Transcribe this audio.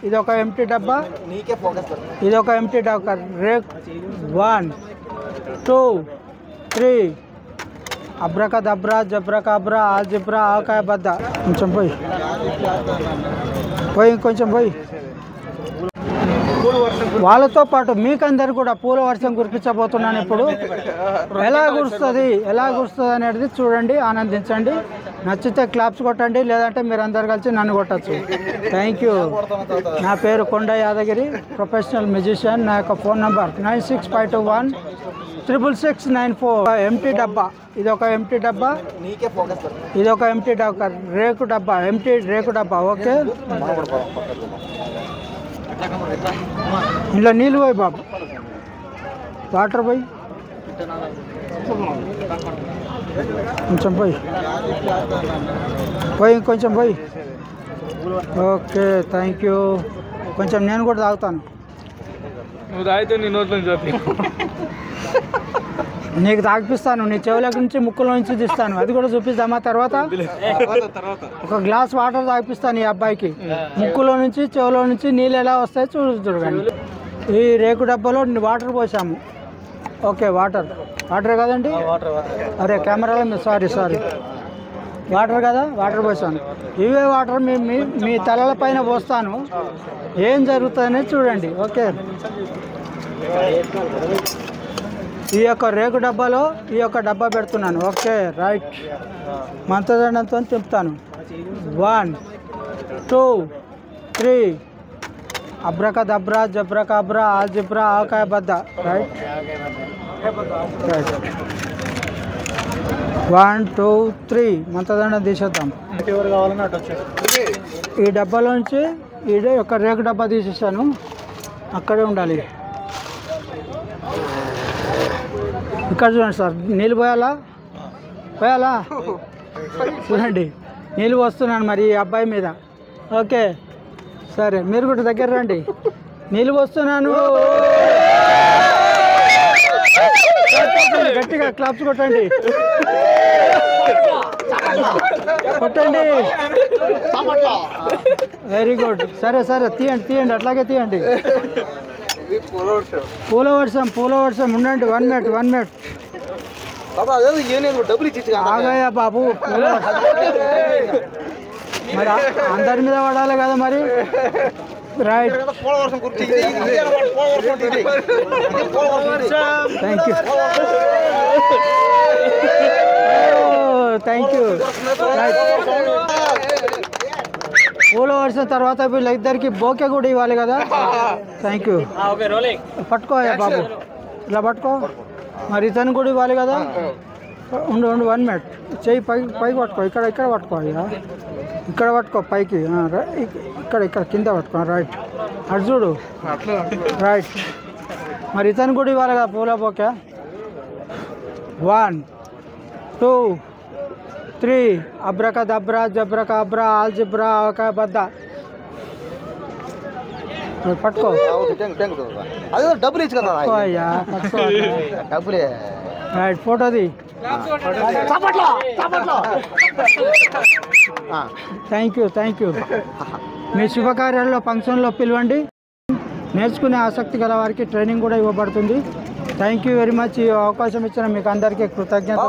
ఇది ఒక ఎంటీ డబ్బా, ఇది ఒక ఎంటీ డబ్బా. రేక్ 1 2 3 అబ్రకదబ్రా జబ్రకాబ్రా ఆల్జిబ్రా ఆకాయ బద్ద. కొంచెం పోయి ఇంకొంచెం పోయి. వాళ్ళతో పాటు మీకందరు కూడా పూల వర్షం కురిపించబోతున్నాను. ఇప్పుడు ఎలా కురుస్తుంది అనేది చూడండి, ఆనందించండి. నచ్చితే క్లాప్స్ కొట్టండి, లేదంటే మీరు అందరు కలిసి నన్ను కొట్టచ్చు. Thank you. నా పేరు కొండ యాదగిరి, ప్రొఫెషనల్ మ్యూజిషియన్. నా యొక్క ఫోన్ నంబర్ 9652166694. ఎంటీ డబ్బా, ఇది ఒక ఎంటీ డబ్బా, ఇది ఒక ఎంటీ డబ్బా. రేకు డబ్బా, ఎంటీ రేకు డబ్బా. ఓకే, ఇంట్లో నీళ్ళు పోయి బాబు, వాటర్ పోయి, కొంచెం పోయి ఇంకొంచెం పోయి. Okay, thank you. కొంచెం నేను కూడా తాగుతాను. నువ్వు తాగితే నీ నోట్లో నీకు తాగిపిస్తాను, నీ చెవుల నుంచి ముక్కులో నుంచి తీస్తాను. అది కూడా చూపిస్తామా తర్వాత? ఒక గ్లాస్ వాటర్ తాగిపిస్తాను ఈ అబ్బాయికి. ముక్కులో నుంచి చెవులో నుంచి నీళ్ళు ఎలా వస్తాయో చూడండి. ఈ రేకు డబ్బాలో వాటర్ పోసాము. ఓకే, వాటర్ కదండి. అరే కెమెరాలో సారీ వాటర్ కదా, వాటర్ పోసాను. ఇవే వాటర్ మీ తలల పైన పోస్తాను. ఏం జరుగుతుందనేది చూడండి. ఓకే, ఈ యొక్క రేకు డబ్బాలో ఈ యొక్క డబ్బా పెడుతున్నాను. Okay, right. మంత్రదండంతో తిప్పుతాను. 1 2 3 అబ్రకదబ్రా జబ్రకాబ్రా ఆల్జిబ్రా ఆకాయ బద్ద. రైట్ 1 2 3 మంత్రదండం తీసేద్దాం. ఈ డబ్బాలోంచి ఈ యొక్క రేకు డబ్బా తీసేసాను, అక్కడే ఉండాలి. ఇక్కడ చూడండి సార్, నీళ్ళు పోయాలా చూడండి, నీళ్ళు పోస్తున్నాను మరి ఈ అబ్బాయి మీద. ఓకే, సరే మీరు కూడా దగ్గర రండి. నీళ్ళు పోస్తున్నాను, గట్టిగా క్లాప్స్ కొట్టండి. Very good. సరే తీయండి, అట్లాగే తీయండి. పూల వర్షం ఉండండి. 1 మినిట్ ఆగాయా బాబు. మరి అందరి మీద పడాలి కదా మరి. Right, thank you. పూల వర్షం తర్వాత వీళ్ళిద్దరికి బోకే కూడా ఇవ్వాలి కదా. Thank you. పట్టుకోయా బాబు, ఇలా పట్టుకో. మరి ఇతను కూడా ఇవ్వాలి కదా. ఉండు 1 మినిట్. చెయ్యి పైకి పట్టుకో. ఇక్కడ పట్టుకో. ఇక్కడ పట్టుకో పైకి. ఇక్కడ కింద పట్టుకో. రైట్, అటు చూడు. రైట్, మరి ఇతను కూడా ఇవ్వాలి కదా పూల బోకే. 1 2 3 అబ్రకదబ్రా జబ్రకాబ్రా ఆల్జిబ్రా ఆకాయ బద్ద. పట్టుకో. రైట్, ఫోటోది. Thank you. మీ శుభకార్యాల్లో ఫంక్షన్లో పిలవండి. నేర్చుకునే ఆసక్తి గల వారికి ట్రైనింగ్ కూడా ఇవ్వబడుతుంది. Thank you very much. ఈ అవకాశం ఇచ్చిన మీకు అందరికీ కృతజ్ఞత.